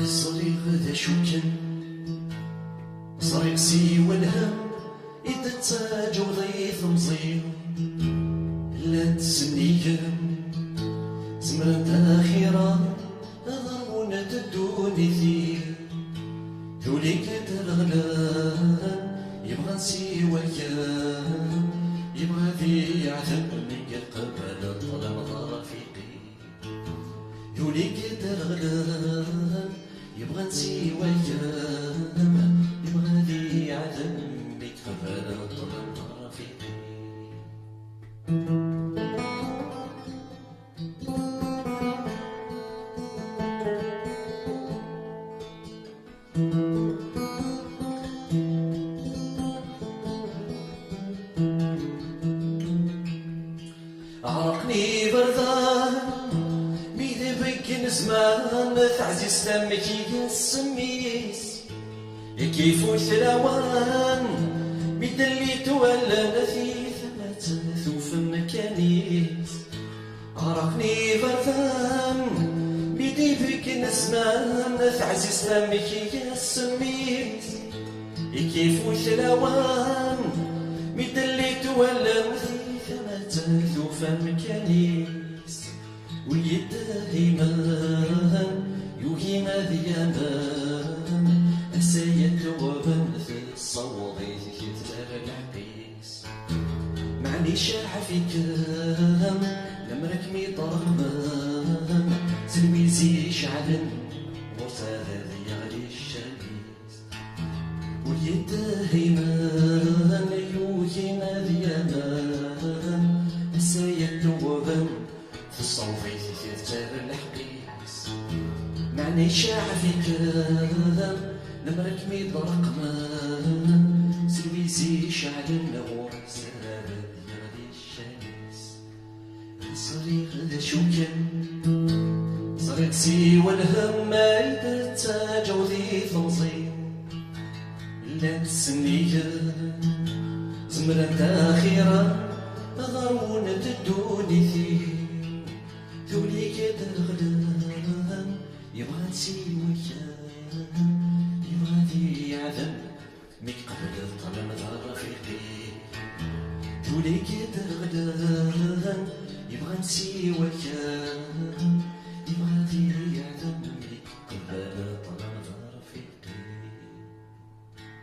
صريغ ذا شوكن صريغ سيوى الهم إذا تاج وضيث مزير لا تسنيهم زمرت أخيرا ضربونا تدوني ثير ذولي كترغلان يبغى نسيوك يبغى ذي عذب من قبل الظلم رفيقي ذولي كترغلان يبغى نسيوك يبغى ذي عذب من قبل الظلم رفيقي عرقني بردان بيدي بك زمان تعزيز تمك يسميس كيف الثلاوان بيد اللي تولى نثيث ما تثوف مكانيس عرقني بردان بيدي بك زمان تعزيز تمك يسميس كيف الثلاوان بيد اللي تولى نثيث ثوف مكانيس ويدهيمان يوهيما ذيامان أسايا توابن في الصوضي كتر العقيس معني شاح في كام لمرك ميطرمان سلويزي شعلن مرتاذ يغلي الشميس ويدهيمان يوهيما ذيامان سيتوبن في الصوفي كتاب الحقيس معني شاع في كلام نمرك ميد رقمان سلويزي شعل النور سراب يغلي الشمس صريغ ذا شوكن صريغ سيوى الهم ما إذا تاج وذي تنظيم لا تسنية زمرت أخيرا ضرون تدوني ثير ذولي كترغلان يبغى نسيوك يبغى ذي عذب ميك قبل الظلم ذا رفيقي ذولي كترغلان يبغى نسيوك يبغى ذي